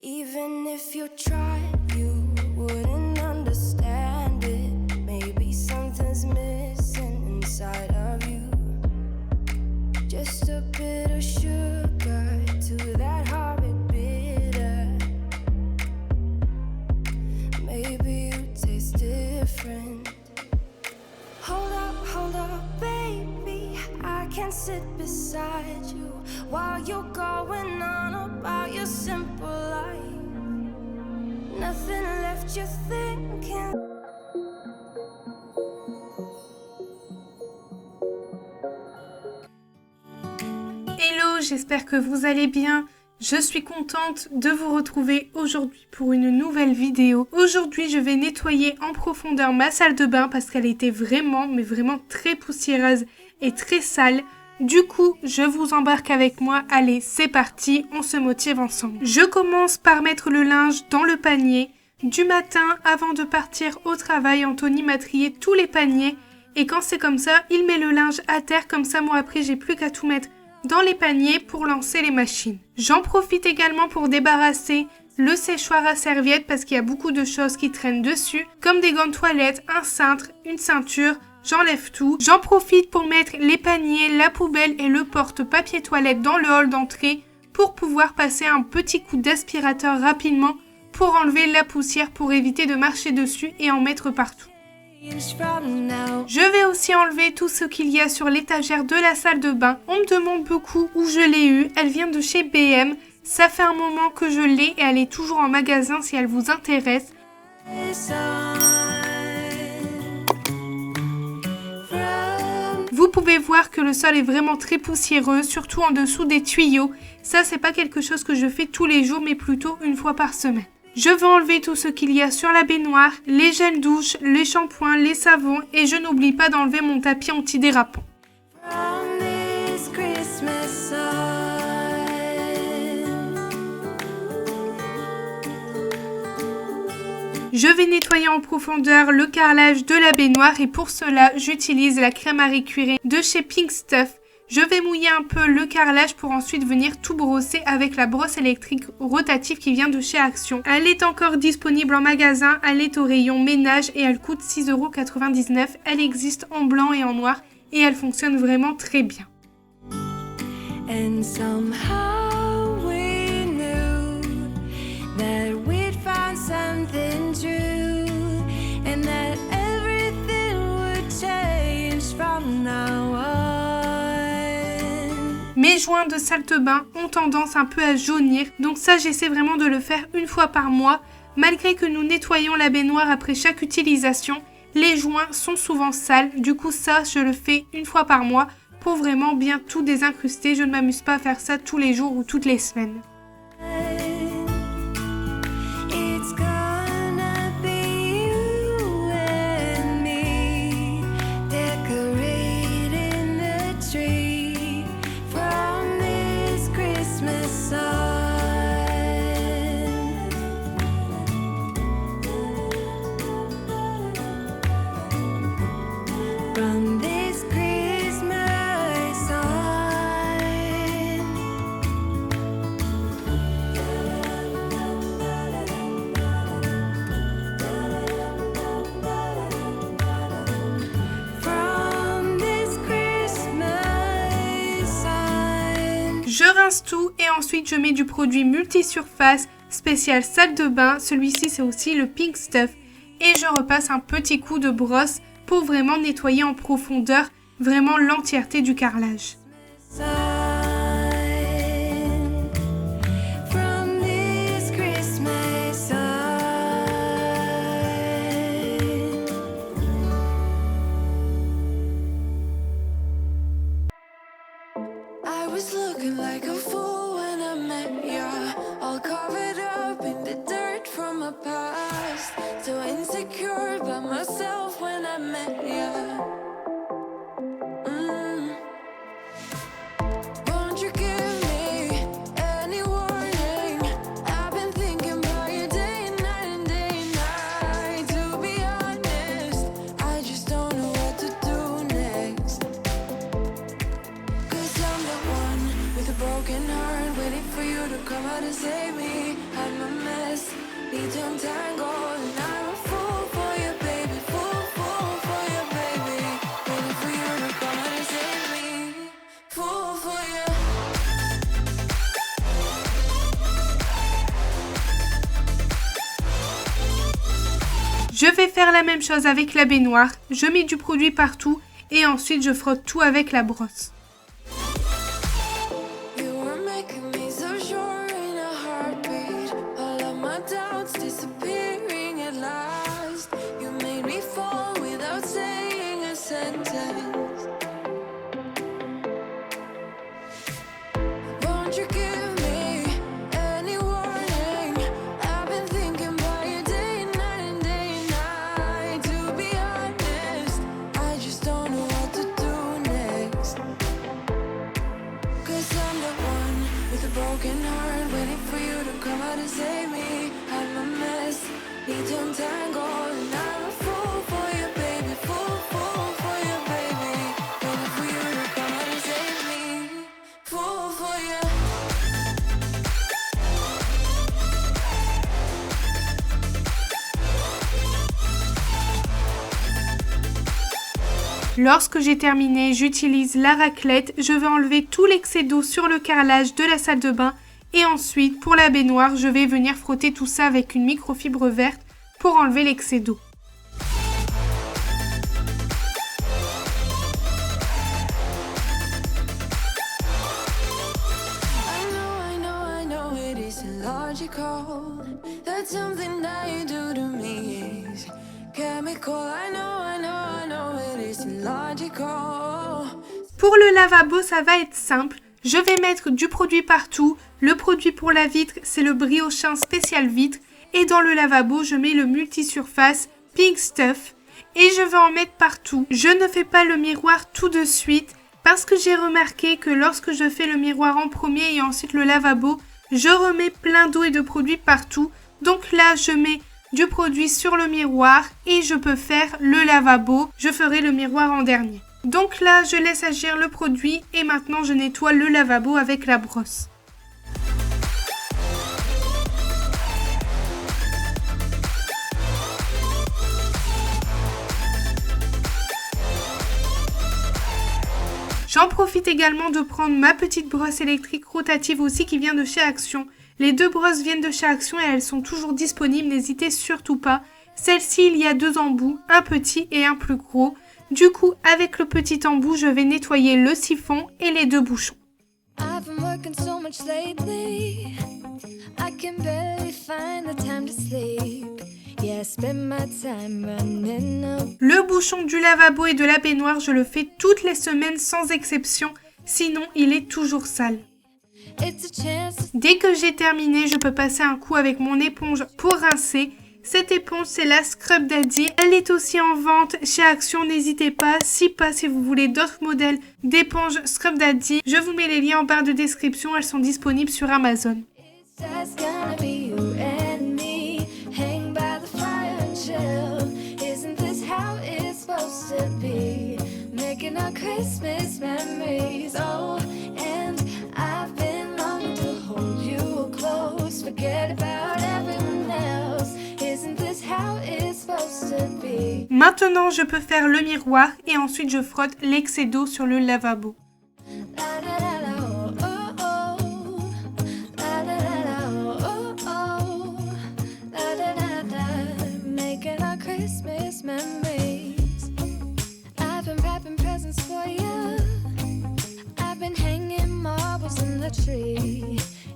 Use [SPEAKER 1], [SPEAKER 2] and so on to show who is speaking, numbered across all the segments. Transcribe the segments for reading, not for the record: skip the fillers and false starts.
[SPEAKER 1] Even if you tried, you wouldn't understand it. Maybe something's missing inside of you. Just a bit of sugar to that horrid bitter. Maybe you taste different. Hold up, baby. I can't sit beside you while you're going on about your simple life. Nothing left you thinking.
[SPEAKER 2] Hello, j'espère que vous allez bien. Je suis contente de vous retrouver aujourd'hui pour une nouvelle vidéo. Aujourd'hui, je vais nettoyer en profondeur ma salle de bain parce qu'elle était vraiment très poussiéreuse et très sale. Du coup, je vous embarque avec moi. Allez, c'est parti, on se motive ensemble. Je commence par mettre le linge dans le panier. Du matin, avant de partir au travail, Anthony m'a trié tous les paniers. Et quand c'est comme ça, il met le linge à terre. Comme ça, moi après, j'ai plus qu'à tout mettre dans les paniers pour lancer les machines. J'en profite également pour débarrasser le séchoir à serviettes parce qu'il y a beaucoup de choses qui traînent dessus, comme des gants de toilette, un cintre, une ceinture. J'enlève tout. J'en profite pour mettre les paniers, la poubelle et le porte-papier toilette dans le hall d'entrée pour pouvoir passer un petit coup d'aspirateur rapidement pour enlever la poussière pour éviter de marcher dessus et en mettre partout. Je vais aussi enlever tout ce qu'il y a sur l'étagère de la salle de bain. On me demande beaucoup où je l'ai eue. Elle vient de chez B&M. Ça fait un moment que je l'ai et elle est toujours en magasin si elle vous intéresse. Vous pouvez voir que le sol est vraiment très poussiéreux, surtout en dessous des tuyaux. Ça, c'est pas quelque chose que je fais tous les jours, mais plutôt une fois par semaine. Je vais enlever tout ce qu'il y a sur la baignoire, les gels douche, les shampoings, les savons et je n'oublie pas d'enlever mon tapis antidérapant. Je vais nettoyer en profondeur le carrelage de la baignoire et pour cela, j'utilise la crème à récurer de chez Pink Stuff. Je vais mouiller un peu le carrelage pour ensuite venir tout brosser avec la brosse électrique rotative qui vient de chez Action. Elle est encore disponible en magasin, elle est au rayon ménage et elle coûte 6,99 €. Elle existe en blanc et en noir et elle fonctionne vraiment très bien. And somehow we knew that we'd find something true and that everything would change from now on. Mes joints de salle de bain ont tendance un peu à jaunir, donc ça j'essaie vraiment de le faire une fois par mois. Malgré que nous nettoyons la baignoire après chaque utilisation, les joints sont souvent sales, du coup ça je le fais une fois par mois pour vraiment bien tout désincruster. Je ne m'amuse pas à faire ça tous les jours ou toutes les semaines. Je rince tout et ensuite je mets du produit multisurface spécial salle de bain. Celui-ci c'est aussi le Pink Stuff. Et je repasse un petit coup de brosse pour vraiment nettoyer en profondeur vraiment l'entièreté du carrelage.
[SPEAKER 1] Like a fool when I met ya, all covered up in the dirt from my past. So insecure by myself when I met ya. Won't you give me any warning? I've been thinking about you day and night. To be honest, I just don't know what to do next. 'Cause I'm the one with a broken heart, waiting for you to come out and save me. I'm a Need to untangle, and I'm a fool for you, baby. Fool for you, baby. Waiting for you to come and save me. Fool for you.
[SPEAKER 2] Je vais faire la même chose avec la baignoire, je mets du produit partout et ensuite je frotte tout avec la brosse.
[SPEAKER 1] You were making me so sure in a heartbeat. All of my doubts disappearing at last. You made me fall without saying a sentence. Won't you give me any warning? I've been thinking about you day and night and day and night. To be honest, I just don't know what to do next. 'Cause I'm the one with a broken heart, waiting for you to come out and save me. I'm a mess, need to untangle, and I'm a fool for you, baby. Fool for you, baby. Waiting for you to come out and save me. Fool for you.
[SPEAKER 2] Lorsque j'ai terminé, j'utilise la raclette, je vais enlever tout l'excès d'eau sur le carrelage de la salle de bain et ensuite pour la baignoire, je vais venir frotter tout ça avec une microfibre verte pour enlever l'excès d'eau.
[SPEAKER 1] I know it isn't logical. That something that you do to me is chemical. I know it isn't logical.
[SPEAKER 2] Pour le lavabo, ça va être simple. Je vais mettre du produit partout. Le produit pour la vitre, c'est le Briochin spécial vitre. Et dans le lavabo, je mets le multisurface Pink Stuff. Et je vais en mettre partout. Je ne fais pas le miroir tout de suite parce que j'ai remarqué que lorsque je fais le miroir en premier et ensuite le lavabo, je remets plein d'eau et de produits partout. Donc là, je mets du produit sur le miroir et je peux faire le lavabo. Je ferai le miroir en dernier. Donc là, je laisse agir le produit et maintenant je nettoie le lavabo avec la brosse. J'en profite également de prendre ma petite brosse électrique rotative aussi qui vient de chez Action. Les deux brosses viennent de chez Action et elles sont toujours disponibles, n'hésitez surtout pas. Celle-ci, il y a deux embouts, un petit et un plus gros. Du coup, avec le petit embout, je vais nettoyer le siphon et les deux bouchons.
[SPEAKER 1] I've been working so much lately. I can barely find the time to sleep. Yeah, I spend my time running up.
[SPEAKER 2] Le bouchon du lavabo et de la baignoire, je le fais toutes les semaines sans exception, sinon il est toujours sale. Dès que j'ai terminé, je peux passer un coup avec mon éponge pour rincer. Cette éponge, c'est la Scrub Daddy. Elle est aussi en vente chez Action, n'hésitez pas. Si vous voulez d'autres modèles d'éponges Scrub Daddy, je vous mets les liens en barre de description. Elles sont disponibles sur Amazon. Maintenant, je peux faire le miroir et ensuite je frotte l'excès d'eau sur le lavabo.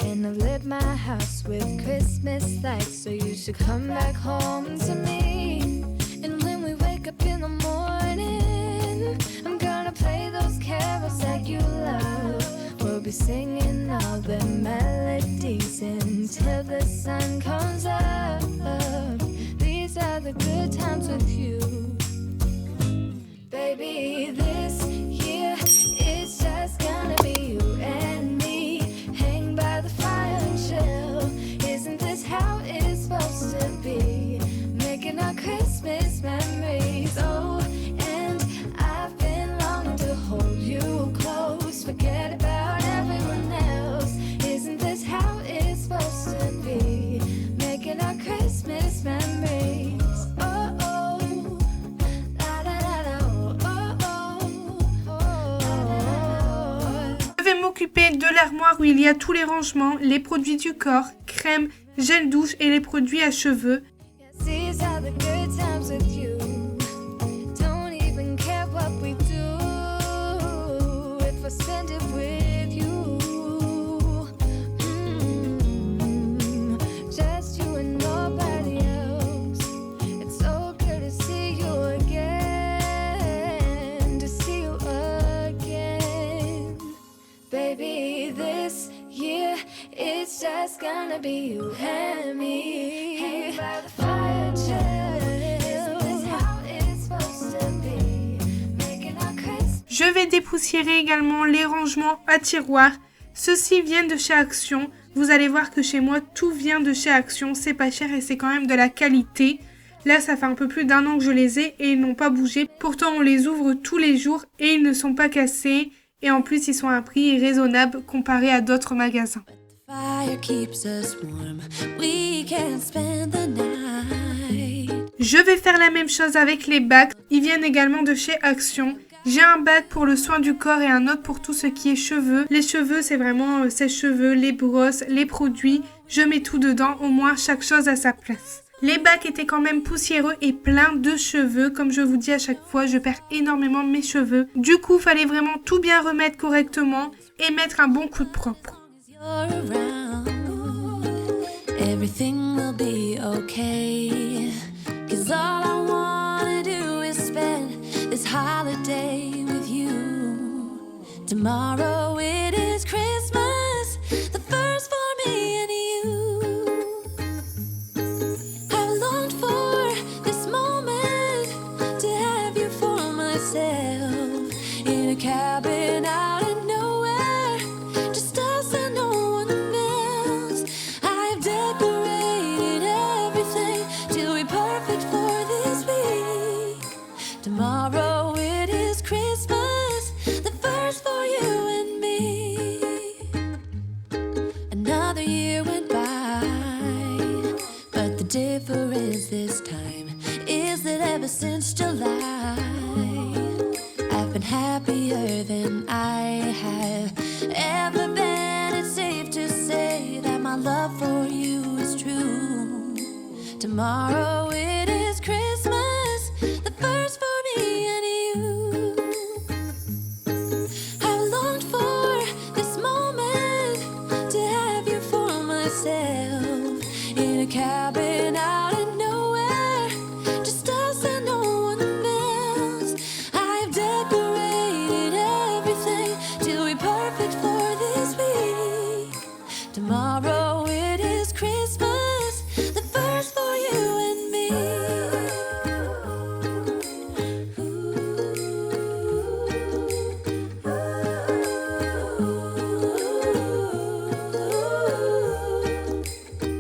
[SPEAKER 1] And I've lit my house with Christmas lights, so you should come back home to me. And when we wake up in the morning, I'm gonna play those carols that you love. We'll be singing all the melodies until the sun comes up. These are the good times with you. Baby, this year it's just gonna be you and me. Hang by the fire and chill. Isn't this how it's supposed to be? Making our Christmas memories. Oh, and I've been longing to hold you close. Forget about everyone else. Isn't this how it's supposed to be? Making our Christmas
[SPEAKER 2] l'armoire où il y a tous les rangements, les produits du corps, crème, gel douche et les produits à cheveux.
[SPEAKER 1] These are the good times with you. Don't even care what we do if I spend it with you. Just you and nobody else. It's so good to see you again, to see you again. Baby, this year it's just gonna be you and me. Hanging by the fire chill. Isn't this how it's supposed to be? Making our crazy.
[SPEAKER 2] Je vais dépoussiérer également les rangements à tiroirs. Ceux-ci viennent de chez Action. Vous allez voir que chez moi, tout vient de chez Action. C'est pas cher et c'est quand même de la qualité. Là, ça fait un peu plus d'1 an que je les ai et ils n'ont pas bougé. Pourtant, on les ouvre tous les jours et ils ne sont pas cassés. Et en plus, ils sont à un prix raisonnable comparé à d'autres magasins.
[SPEAKER 1] Fire keeps us warm. We can spend the night.
[SPEAKER 2] Je vais faire la même chose avec les bacs. Ils viennent également de chez Action. J'ai un bac pour le soin du corps et un autre pour tout ce qui est cheveux. Les cheveux, c'est vraiment sèche-cheveux, les brosses, les produits. Je mets tout dedans, au moins chaque chose à sa place. Les bacs étaient quand même poussiéreux et pleins de cheveux. Comme je vous dis à chaque fois, je perds énormément mes cheveux. Du coup, fallait vraiment tout bien remettre correctement et mettre un bon coup de propre.
[SPEAKER 1] You're around. Everything will be okay. 'Cause all I wanna do is spend this holiday with you. Tomorrow it is Christmas, the first for me and you. I've longed for this moment to have you for myself in a cabin out in nowhere, just us and no one else. I've decorated everything till we're perfect for this week. Tomorrow it is Christmas, the first for you and me. Another year went by, but the difference this time is that ever since July, I've been happier than I have ever been. It's safe to say that my love for you is true. Tomorrow it is Christmas, the first for me and you. I've longed for this moment to have you for myself in a cabin out in nowhere, just us and no one else. I've decorated everything till we're perfect for this week. Tomorrow it is Christmas, the first for you and me.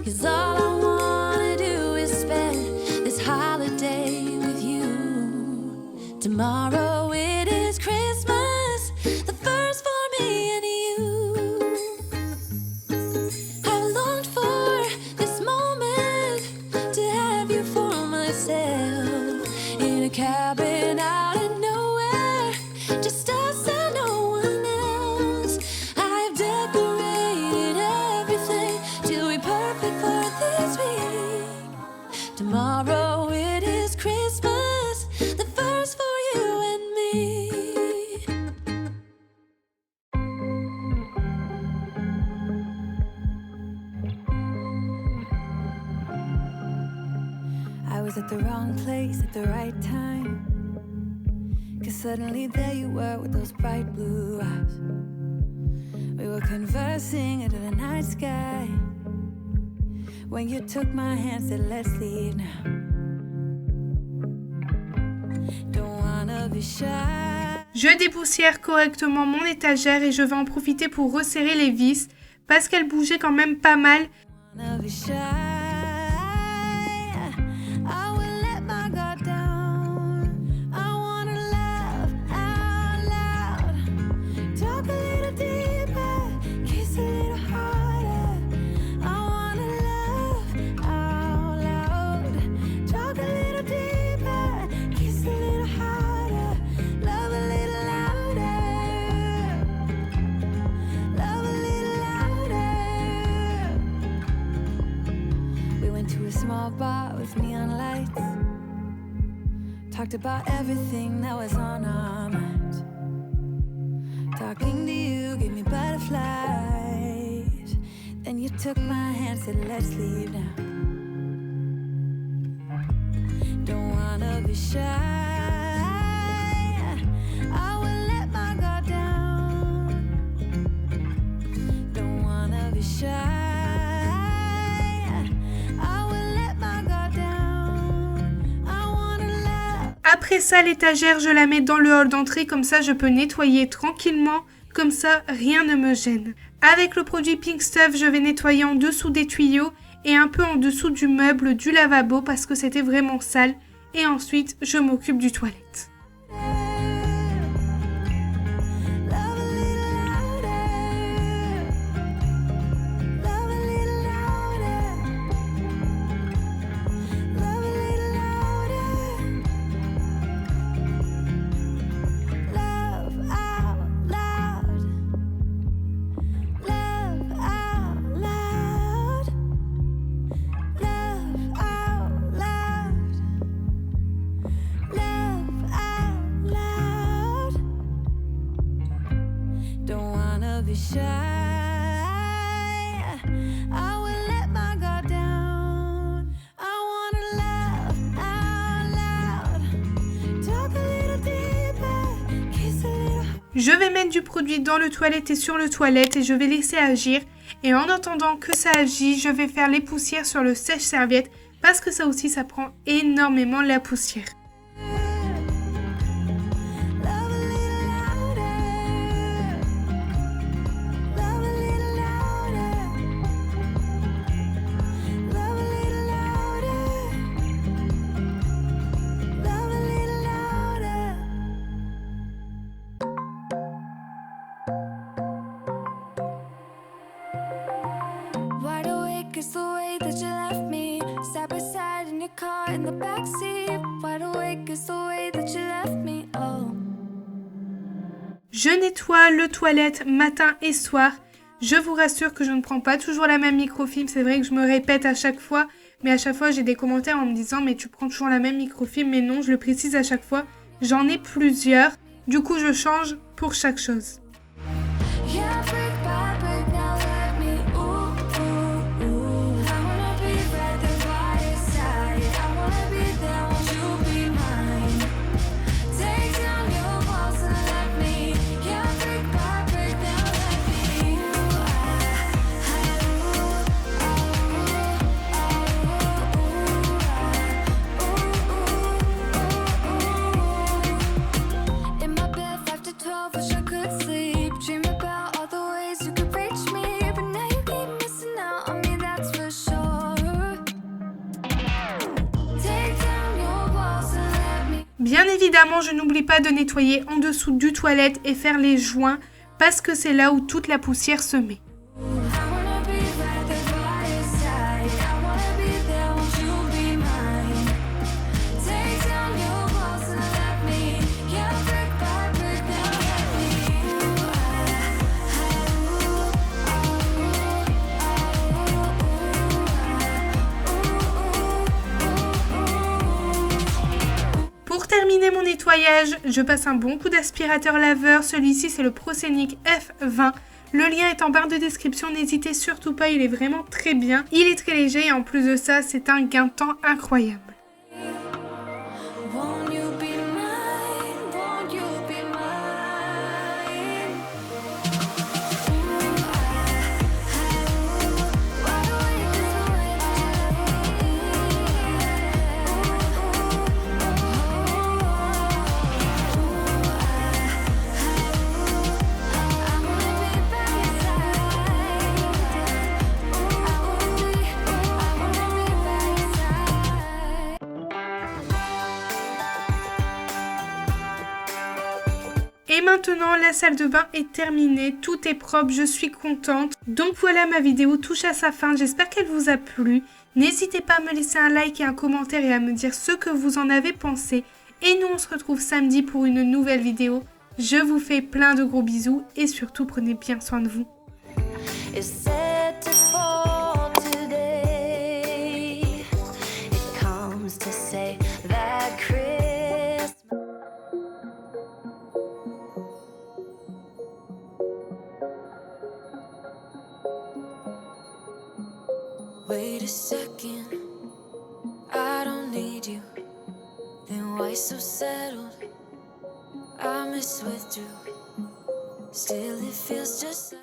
[SPEAKER 1] Cause all I wanna do is spend this holiday with you. Tomorrow it is Christmas, the first for me and you. I've longed for this moment to have you for myself in a cabin out in nowhere, just us and no one else. I've decorated everything till we're perfect for this week. Tomorrow it is Christmas, the first for you and me. I was at the wrong place at the right time. 'Cause suddenly there you were with those bright blue eyes. We were conversing under the night sky when you took my hand, said let's leave now. Don't wanna be shy.
[SPEAKER 2] Je dépoussière correctement mon étagère et je vais en profiter pour resserrer les vis parce qu'elles bougeaient quand même pas mal.
[SPEAKER 1] Wanna be shy. I will let my guard down. I wanna laugh out loud. Talk a little deeper, kiss a little harder. I wanna laugh out loud. Talk a little deeper, kiss a little harder. Love a little louder. Love a little went to a small bar with neon lights. Talked about everything that was on our minds. Talking to you gave me butterflies. Then you took my hand, said let's leave now. Don't wanna be shy. I will let my guard down. Don't wanna be shy. I will let my guard down. I wanna love.
[SPEAKER 2] Après ça, l'étagère, je la mets dans le hall d'entrée, comme ça je peux nettoyer tranquillement, comme ça rien ne me gêne. Avec le produit Pink Stuff, je vais nettoyer en dessous des tuyaux et un peu en dessous du meuble du lavabo parce que c'était vraiment sale. Et ensuite, je m'occupe du toilette.
[SPEAKER 1] Be shy. I will let my guard down. I wanna laugh out loud. Talk a little deeper, kiss a little.
[SPEAKER 2] Je vais mettre du produit dans le toilette et sur le toilette et je vais laisser agir. Et en attendant que ça agit, je vais faire les poussières sur le sèche-serviette parce que ça aussi, ça prend énormément la poussière.
[SPEAKER 1] It's the way that you left me, side by side in your car in the backseat. Wide awake is the way that you left me, oh.
[SPEAKER 2] Je nettoie le toilette matin et soir. Je vous rassure que je ne prends pas toujours la même microfilm. C'est vrai que je me répète à chaque fois, mais à chaque fois j'ai des commentaires en me disant mais tu prends toujours la même microfilm. Mais non, je le précise à chaque fois. J'en ai plusieurs. Du coup, je change pour chaque chose. Bien évidemment, je n'oublie pas de nettoyer en dessous du toilette et faire les joints parce que c'est là où toute la poussière se met. Pour terminer mon nettoyage, je passe un bon coup d'aspirateur laveur. Celui-ci, c'est le Proscenic F20. Le lien est en barre de description, n'hésitez surtout pas, il est vraiment très bien. Il est très léger et en plus de ça, c'est un gain de temps incroyable. Et maintenant, la salle de bain est terminée, tout est propre, je suis contente. Donc voilà, ma vidéo touche à sa fin, j'espère qu'elle vous a plu. N'hésitez pas à me laisser un like et un commentaire et à me dire ce que vous en avez pensé. Et nous, on se retrouve samedi pour une nouvelle vidéo. Je vous fais plein de gros bisous et surtout, prenez bien soin de vous.
[SPEAKER 1] Wait a second, I don't need you. Then why so settled? I miss withdrew. Still it feels just like